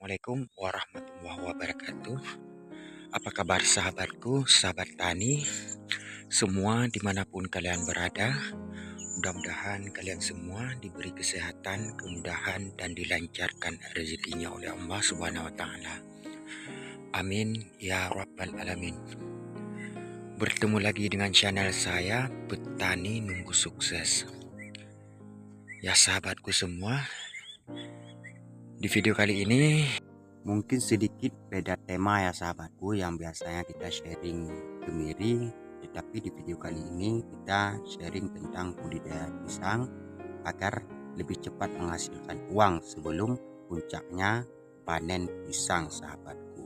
Assalamualaikum warahmatullahi wabarakatuh. Apa kabar sahabatku, sahabat tani, semua dimanapun kalian berada. Mudah-mudahan kalian semua diberi kesehatan, kemudahan, dan dilancarkan rezekinya oleh Allah Subhanahu wa Ta'ala. Amin ya Rabbal Alamin. Bertemu lagi dengan channel saya, Petani Nunggu Sukses. Ya sahabatku semua, di video kali ini mungkin sedikit beda tema ya sahabatku, yang biasanya kita sharing kemiri, tetapi di video kali ini kita sharing tentang budidaya pisang agar lebih cepat menghasilkan uang sebelum puncaknya panen pisang sahabatku.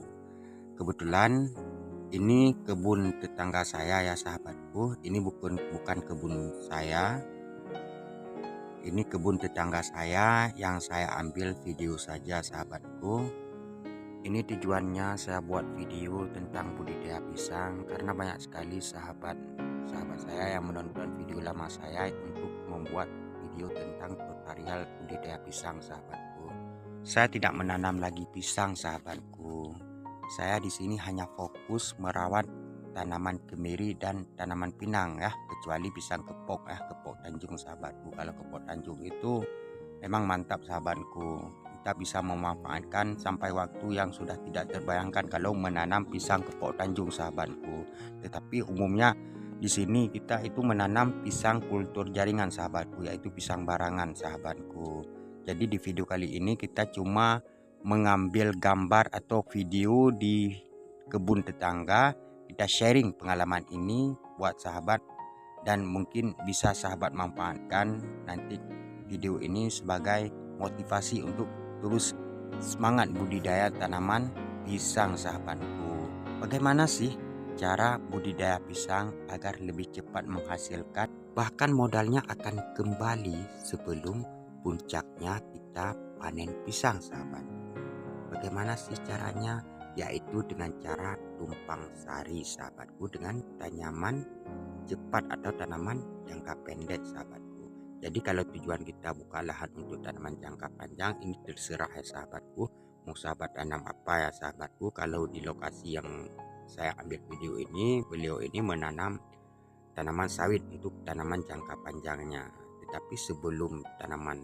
Kebetulan ini kebun tetangga saya ya sahabatku, ini bukan kebun saya. Ini kebun tetangga saya yang saya ambil video saja sahabatku. Ini tujuannya saya buat video tentang budidaya pisang karena banyak sekali sahabat saya yang menonton video lama saya untuk membuat video tentang tutorial budidaya pisang sahabatku. Saya tidak menanam lagi pisang sahabatku. Saya di sini hanya fokus merawat tanaman kemiri dan tanaman pinang ya, kecuali pisang kepok ya, kepok Tanjung sahabatku. Kalau kepok Tanjung itu memang mantap sahabatku, kita bisa memanfaatkan sampai waktu yang sudah tidak terbayangkan kalau menanam pisang kepok Tanjung sahabatku. Tetapi umumnya di sini kita itu menanam pisang kultur jaringan sahabatku, yaitu pisang barangan sahabatku. Jadi di video kali ini kita cuma mengambil gambar atau video di kebun tetangga, kita sharing pengalaman ini buat sahabat dan mungkin bisa sahabat manfaatkan nanti video ini sebagai motivasi untuk terus semangat budidaya tanaman pisang sahabatku. Bagaimana sih cara budidaya pisang agar lebih cepat menghasilkan, bahkan modalnya akan kembali sebelum puncaknya kita panen pisang sahabat? Bagaimana sih caranya? Yaitu dengan cara tumpang sari sahabatku, dengan tanaman cepat atau tanaman jangka pendek sahabatku. Jadi kalau tujuan kita buka lahan untuk tanaman jangka panjang, ini terserah ya sahabatku, mau sahabat tanam apa ya sahabatku. Kalau di lokasi yang saya ambil video ini, beliau ini menanam tanaman sawit untuk tanaman jangka panjangnya. Tetapi sebelum tanaman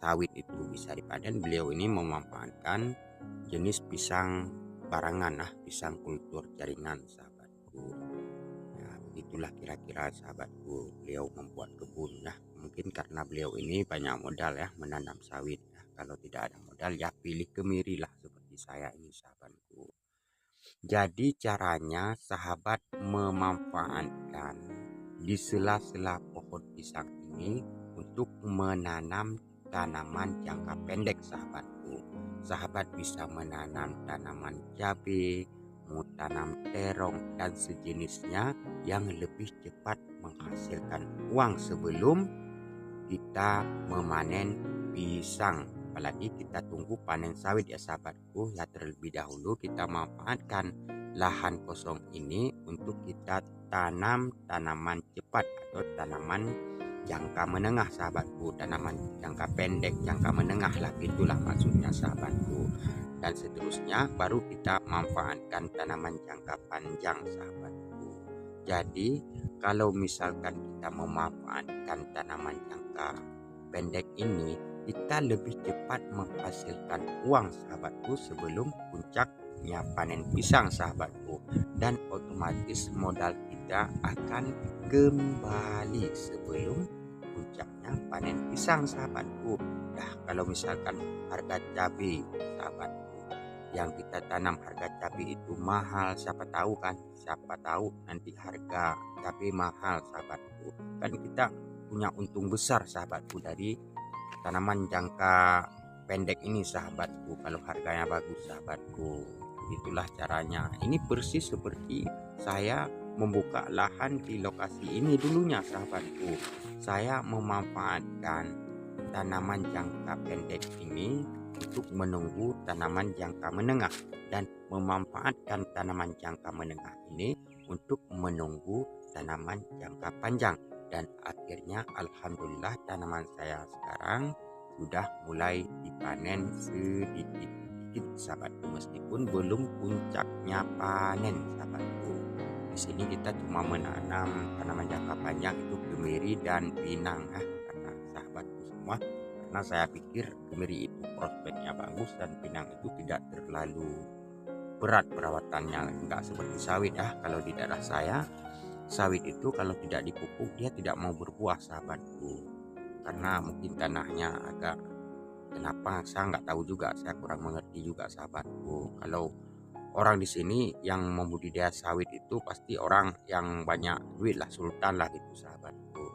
sawit itu bisa dipanen, beliau ini memanfaatkan jenis pisang barangan, pisang kultur jaringan sahabatku. Ya, begitulah kira-kira sahabatku, beliau membuat kebun ya. Mungkin karena beliau ini banyak modal ya menanam sawit ya. Kalau tidak ada modal ya pilih kemiri lah seperti saya ini sahabatku. Jadi caranya sahabat memanfaatkan di sela-sela pohon pisang ini untuk menanam tanaman jangka pendek sahabatku. Sahabat bisa menanam tanaman cabai, mau tanam terong dan sejenisnya yang lebih cepat menghasilkan uang sebelum kita memanen pisang. Apalagi kita tunggu panen sawit ya sahabatku. Ya terlebih dahulu kita manfaatkan lahan kosong ini untuk kita tanam tanaman cepat atau tanaman jangka menengah sahabatku, tanaman jangka pendek, jangka menengah lah, itulah maksudnya sahabatku. Dan seterusnya baru kita manfaatkan tanaman jangka panjang sahabatku. Jadi kalau misalkan kita memanfaatkan tanaman jangka pendek ini, kita lebih cepat menghasilkan uang sahabatku sebelum puncaknya panen pisang sahabatku, dan otomatis modal kita akan kembali sebelum puncaknya panen pisang sahabatku. Nah, kalau misalkan harga cabai sahabatku yang kita tanam, harga cabai itu mahal, siapa tahu nanti harga cabai mahal sahabatku, kan kita punya untung besar sahabatku dari tanaman jangka pendek ini sahabatku kalau harganya bagus sahabatku. Itulah caranya. Ini persis seperti saya membuka lahan di lokasi ini dulunya sahabatku. Saya memanfaatkan tanaman jangka pendek ini untuk menunggu tanaman jangka menengah, dan memanfaatkan tanaman jangka menengah ini untuk menunggu tanaman jangka panjang. Dan akhirnya alhamdulillah tanaman saya sekarang sudah mulai dipanen sedikit sedikit sahabatku, meskipun belum puncaknya panen sahabatku. Di sini kita cuma menanam tanaman jangka panjang itu kemiri dan pinang ya, karena sahabatku semua. Karena saya pikir kemiri itu prospeknya bagus dan pinang itu tidak terlalu berat perawatannya, enggak seperti sawit ya. Kalau di daerah saya, sawit itu kalau tidak dipupuk dia tidak mau berbuah sahabatku, karena mungkin tanahnya agak, kenapa saya nggak tahu juga, saya kurang mengerti juga sahabatku. Kalau orang di sini yang membudidaya sawit itu pasti orang yang banyak duit lah, sultan lah gitu sahabatku.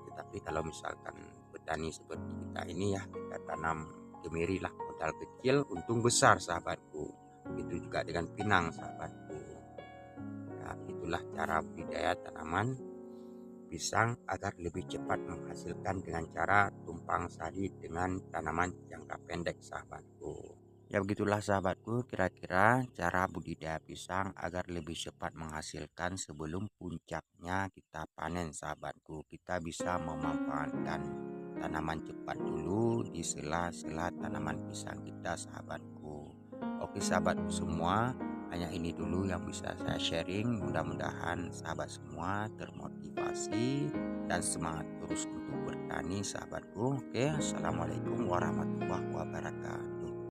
Tetapi kalau misalkan petani seperti kita ini ya, kita tanam kemiri lah, modal kecil untung besar sahabatku. Itu juga dengan pinang sahabatku. Ya, itulah cara budidaya tanaman pisang agar lebih cepat menghasilkan dengan cara tumpang sari dengan tanaman jangka pendek sahabatku. Ya begitulah sahabatku, kira-kira cara budidaya pisang agar lebih cepat menghasilkan sebelum puncaknya kita panen sahabatku. Kita bisa memanfaatkan tanaman cepat dulu di sela-sela tanaman pisang kita sahabatku. Oke sahabatku semua, hanya ini dulu yang bisa saya sharing. Mudah-mudahan sahabat semua termotivasi dan semangat terus untuk bertani sahabatku. Oke, assalamualaikum warahmatullahi wabarakatuh.